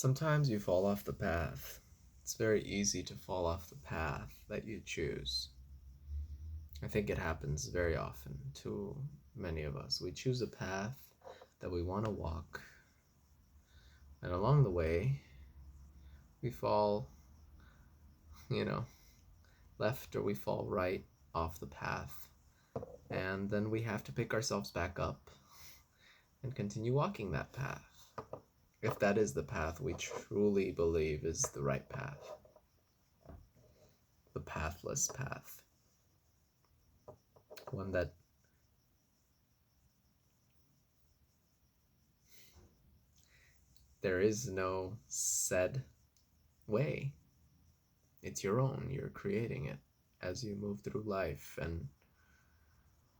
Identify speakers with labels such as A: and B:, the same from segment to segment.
A: Sometimes you fall off the path. It's very easy to fall off the path that you choose. I think it happens very often to many of us. We choose a path that we want to walk, and along the way, we fall, you know, left or we fall right off the path. And then we have to pick ourselves back up and continue walking that path. If that is the path we truly believe is the right path, the pathless path, one that there is no said way. It's your own. You're creating it as you move through life, and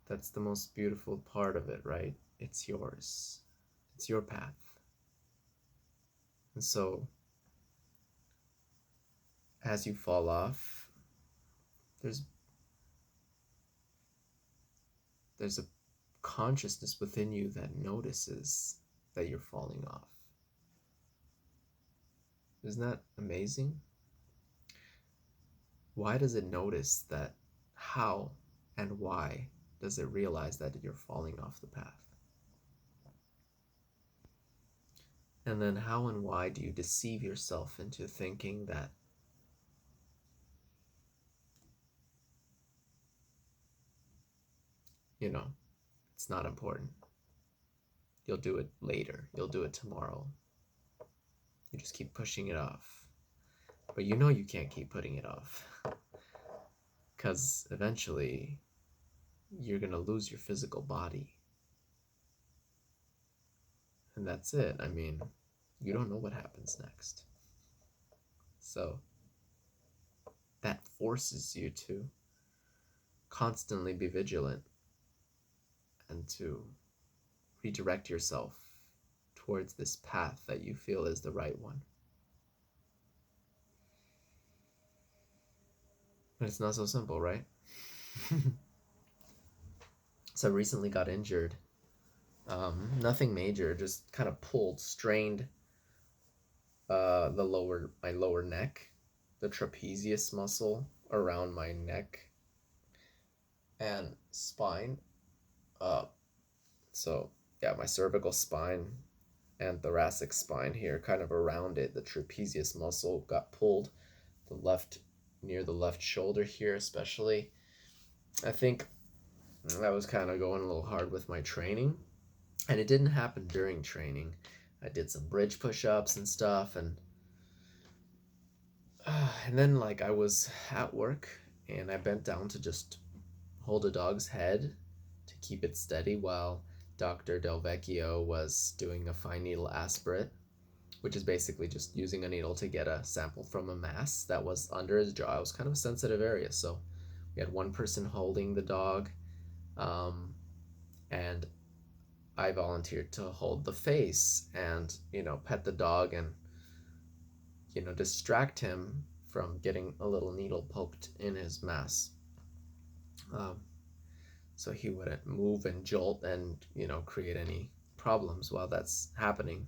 A: that's the most beautiful part of it, right? It's yours. It's your path. And so, as you fall off, there's there's a consciousness within you that notices that you're falling off. Isn't that amazing? Why does it notice that? How and why does it realize that you're falling off the path? And then how and why do you deceive yourself into thinking that it's not important? You'll do it later. You'll do it tomorrow. You just keep pushing it off. But you can't keep putting it off. Because eventually you're going to lose your physical body. And that's it. I mean, you don't know what happens next. So that forces you to constantly be vigilant and to redirect yourself towards this path that you feel is the right one. But it's not so simple, right? So I recently got injured. Nothing major, just kind of strained my lower neck, the trapezius muscle around my neck and spine. So yeah, my cervical spine and thoracic spine here, kind of around it, the trapezius muscle got pulled, near the left shoulder here especially. I think I was kind of going a little hard with my training, and it didn't happen during training. I did some bridge push-ups and stuff, and then like I was at work and I bent down to just hold a dog's head to keep it steady while Dr. Del Vecchio was doing a fine needle aspirate, which is basically just using a needle to get a sample from a mass that was under his jaw. It was kind of a sensitive area, so we had one person holding the dog, and I volunteered to hold the face and pet the dog and distract him from getting a little needle poked in his mass. So he wouldn't move and jolt and create any problems while that's happening.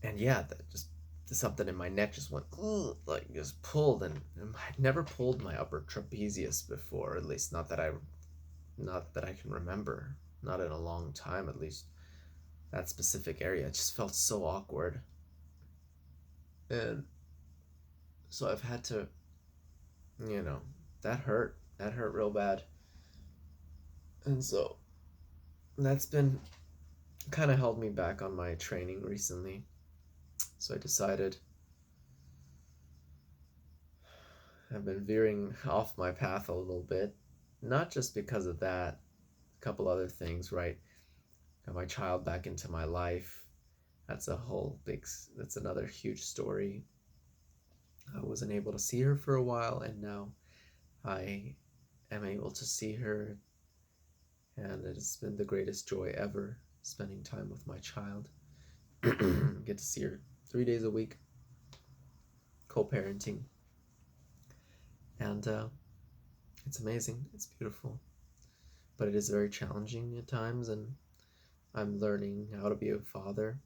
A: And yeah, that just something in my neck just went like just pulled, and I'd never pulled my upper trapezius before, at least not that I can remember, not in a long time at least. That specific area, it just felt so awkward, and so I've had to, that hurt real bad, and so that's been kind of held me back on my training recently. So I decided I've been veering off my path a little bit, not just because of that, a couple other things, right? Got my child back into my life. That's another huge story. I wasn't able to see her for a while, and now I am able to see her, and it has been the greatest joy ever, spending time with my child. Get to see her 3 days a week, co-parenting, and it's amazing. It's beautiful, but it is very challenging at times, and I'm learning how to be a father,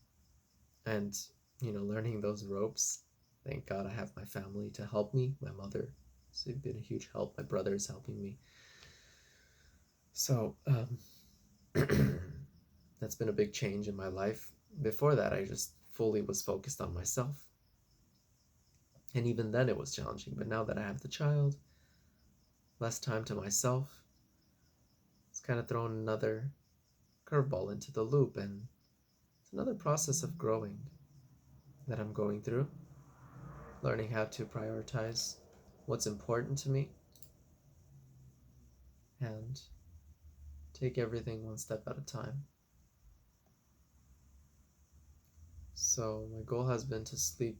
A: And, learning those ropes, thank God I have my family to help me. My mother has been a huge help. My brother is helping me. So, that's been a big change in my life. Before that, I just fully was focused on myself. And even then, it was challenging. But now that I have the child, less time to myself, it's kind of thrown another curveball into the loop. And it's another process of growing that I'm going through, learning how to prioritize what's important to me and take everything one step at a time. So my goal has been to sleep,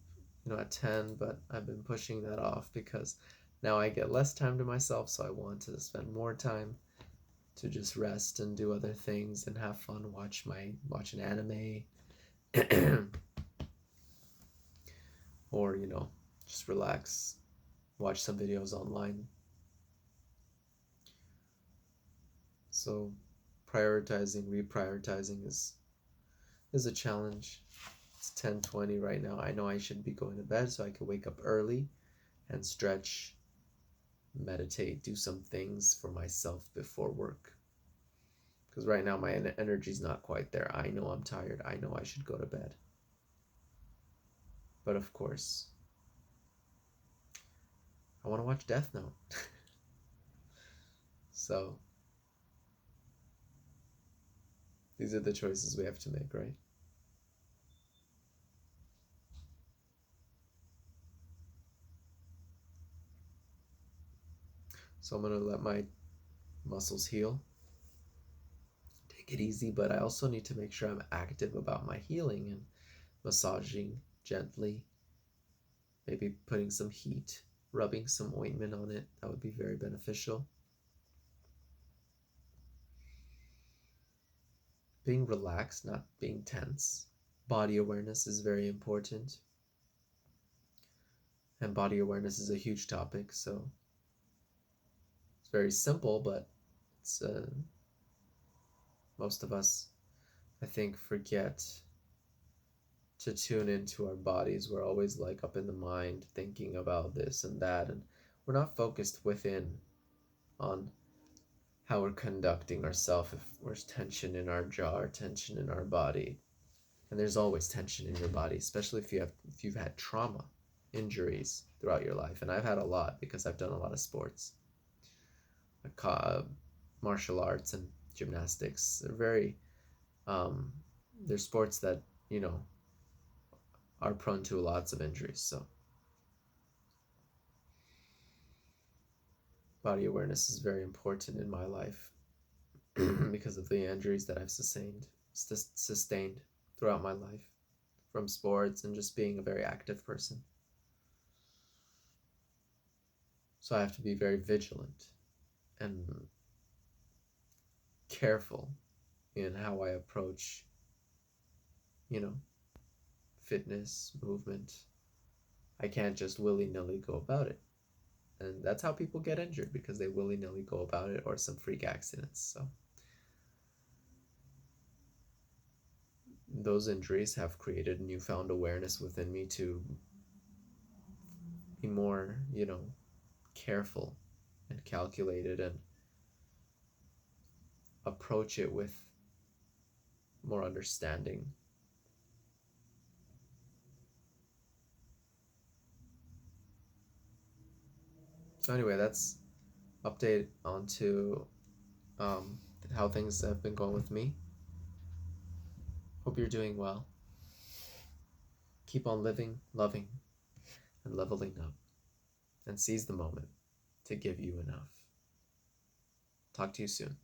A: at 10, but I've been pushing that off because now I get less time to myself, so I want to spend more time to just rest and do other things and have fun, watch an anime or, just relax, watch some videos online. So reprioritizing is a challenge. It's 10:20 right now. I know I should be going to bed so I can wake up early and stretch, meditate, do some things for myself before work. Because right now my energy's not quite there. I know I'm tired. I know I should go to bed. But of course, I want to watch Death Note. So, these are the choices we have to make, right? So I'm going to let my muscles heal. Take it easy, but I also need to make sure I'm active about my healing and massaging gently, maybe putting some heat, rubbing some ointment on it. That would be very beneficial. Being relaxed, not being tense. Body awareness is very important. And body awareness is a huge topic, so it's very simple, but it's most of us, I think, forget to tune into our bodies. We're always like up in the mind thinking about this and that, and we're not focused within on how we're conducting ourselves. If there's tension in our jaw or tension in our body, and there's always tension in your body, especially if you've had trauma, injuries throughout your life. And I've had a lot because I've done a lot of sports, like martial arts and gymnastics. They're sports that are prone to lots of injuries. So body awareness is very important in my life because of the injuries that I've sustained throughout my life from sports and just being a very active person. So I have to be very vigilant and careful in how I approach, fitness, movement. I can't just willy-nilly go about it. And that's how people get injured, because they willy-nilly go about it, or some freak accidents. So those injuries have created newfound awareness within me to be more, careful and calculated and approach it with more understanding. So anyway, that's update onto how things have been going with me. Hope you're doing well. Keep on living, loving, and leveling up, and seize the moment to give you enough. Talk to you soon.